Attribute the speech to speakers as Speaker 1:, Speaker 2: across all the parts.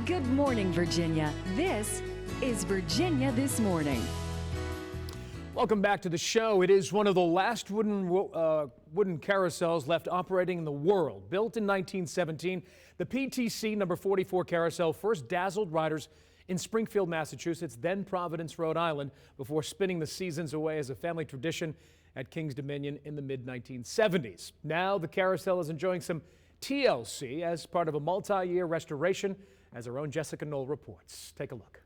Speaker 1: Good morning, Virginia. This is Virginia This Morning.
Speaker 2: Welcome back to the show. It is one of the last wooden carousels left operating in the world. Built in 1917, the PTC number 44 carousel first dazzled riders in Springfield, Massachusetts, then Providence, Rhode Island, before spinning the seasons away as a family tradition at King's Dominion in the mid-1970s. Now the carousel is enjoying some TLC as part of a multi-year restoration, as our own Jessica Knoll reports. Take a look.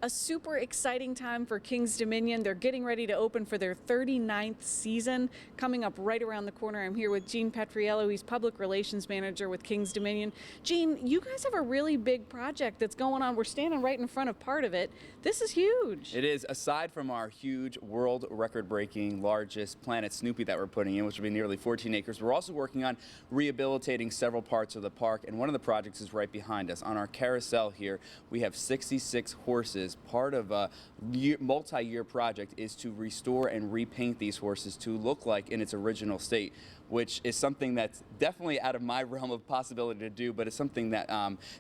Speaker 3: A super exciting time for King's Dominion. They're getting ready to open for their 39th season, coming up right around the corner. I'm here with Gene Petriello. He's Public Relations Manager with King's Dominion. Gene, you guys have a really big project that's going on. We're standing right in front of part of it. This is huge.
Speaker 4: It is. Aside from our huge world record-breaking largest Planet Snoopy that we're putting in, which will be nearly 14 acres, we're also working on rehabilitating several parts of the park, and one of the projects is right behind us. On our carousel here, we have 66 horses. Part of a multi-year project is to restore and repaint these horses to look like in its original state, which is something that's definitely out of my realm of possibility to do, but it's something that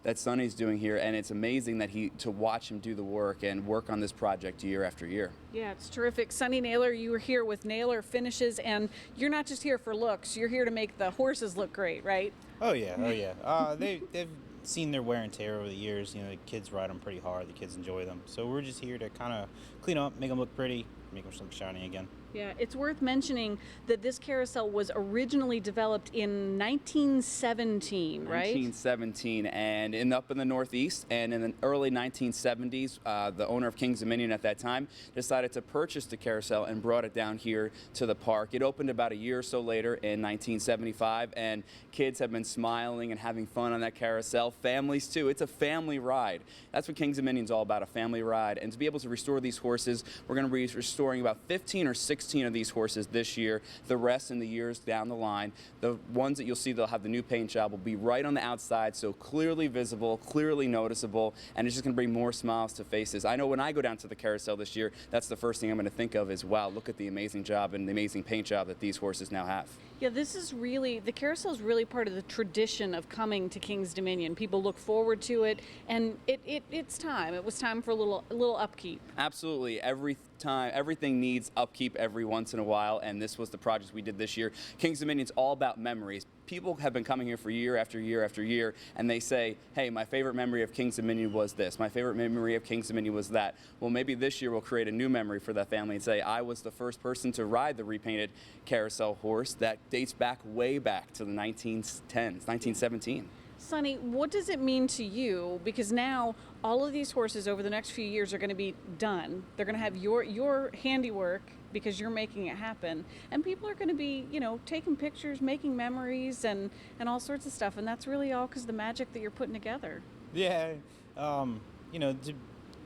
Speaker 4: that Sonny's doing here, and it's amazing that to watch him do the work and work on this project year after year.
Speaker 3: Yeah, it's terrific. Sonny, Naylor, you were here with Naylor Finishes, and you're not just here for looks. You're here to make the horses look great, right?
Speaker 5: Oh yeah, oh yeah. They've seen their wear and tear over the years. You know, the kids ride them pretty hard. The kids enjoy them. So we're just here to kind of clean them up, make them look pretty, make them look shiny again.
Speaker 3: Yeah, it's worth mentioning that this carousel was originally developed in 1917, right?
Speaker 4: 1917, and up in the Northeast, and in the early 1970s, the owner of King's Dominion at that time decided to purchase the carousel and brought it down here to the park. It opened about a year or so later in 1975, and kids have been smiling and having fun on that carousel. Families too. It's a family ride. That's what King's Dominion's all about, a family ride. And to be able to restore these horses, we're going to be restoring about 15 or 16 of these horses this year. The rest in the years down the line. The ones that you'll see they'll have the new paint job will be right on the outside, so clearly visible, clearly noticeable, and it's just going to bring more smiles to faces. I know when I go down to the carousel this year, that's the first thing I'm going to think of is, wow, look at the amazing job and the amazing paint job that these horses now have.
Speaker 3: Yeah, the carousel is really part of the tradition of coming to King's Dominion. People look forward to it, and it's time. It was time for a little upkeep.
Speaker 4: Absolutely. Everything needs upkeep every once in a while, and this was the project we did this year. King's Dominion's all about memories. People have been coming here for year after year after year, and they say, hey, my favorite memory of King's Dominion was this. My favorite memory of King's Dominion was that. Well, maybe this year we'll create a new memory for that family and say, I was the first person to ride the repainted carousel horse that dates way back to the 1910s, 1917.
Speaker 3: Sonny, what does it mean to you? Because now all of these horses over the next few years are going to be done. They're going to have your handiwork because you're making it happen. And people are going to be, taking pictures, making memories, and all sorts of stuff. And that's really all because of the magic that you're putting together.
Speaker 5: Yeah, to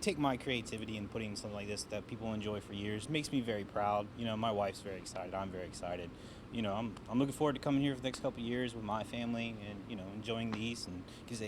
Speaker 5: take my creativity and putting something like this that people enjoy for years makes me very proud. My wife's very excited. I'm very excited. I'm looking forward to coming here for the next couple of years with my family and, enjoying these, and because,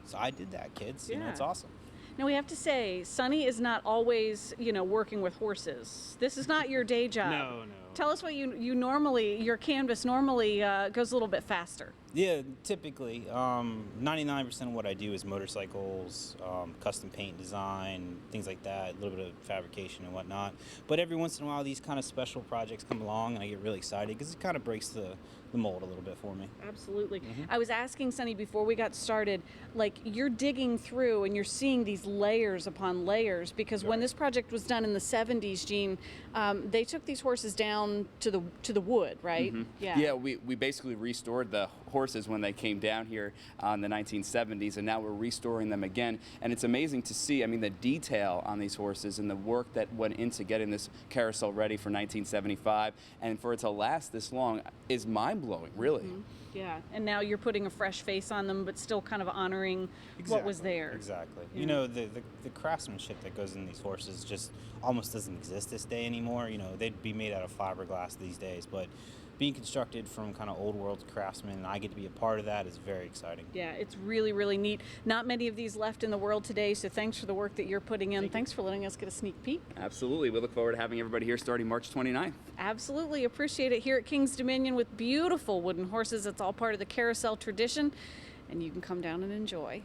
Speaker 5: so I did that, kids.
Speaker 3: Yeah.
Speaker 5: It's awesome.
Speaker 3: Now we have to say, Sonny is not always, working with horses. This is not your day job.
Speaker 5: No.
Speaker 3: Tell us what you normally, your canvas normally goes a little bit faster.
Speaker 5: Yeah, typically, 99% of what I do is motorcycles, custom paint design, things like that, a little bit of fabrication and whatnot. But every once in a while, these kind of special projects come along, and I get really excited because it kind of breaks the mold a little bit for me.
Speaker 3: Absolutely. I was asking Sonny before we got started, like, you're digging through and you're seeing these layers upon layers, because when this project was done in the 70s, Gene, they took these horses down to the wood, right?
Speaker 4: Yeah, we basically restored the horses when they came down here in the 1970s, and now we're restoring them again. And it's amazing to see, the detail on these horses and the work that went into getting this carousel ready for 1975, and for it to last this long is mind-blowing, really.
Speaker 3: Yeah, and now you're putting a fresh face on them, but still kind of honoring what was there.
Speaker 5: Exactly.
Speaker 3: Yeah.
Speaker 5: The craftsmanship that goes in these horses just almost doesn't exist this day anymore. They'd be made out of fiberglass these days, but being constructed from kind of old world craftsmen, and I get to be a part of that, is very exciting.
Speaker 3: Yeah, it's really, really neat. Not many of these left in the world today, so thanks for the work that you're putting in. Thanks for letting us get a sneak peek.
Speaker 4: Absolutely. We look forward to having everybody here starting March 29th.
Speaker 3: Absolutely. Appreciate it here at King's Dominion with beautiful wooden horses. It's all part of the carousel tradition, and you can come down and enjoy.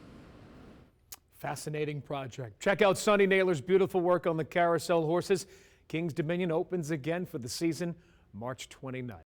Speaker 2: Fascinating project. Check out Sonny Naylor's beautiful work on the carousel horses. King's Dominion opens again for the season March 29th.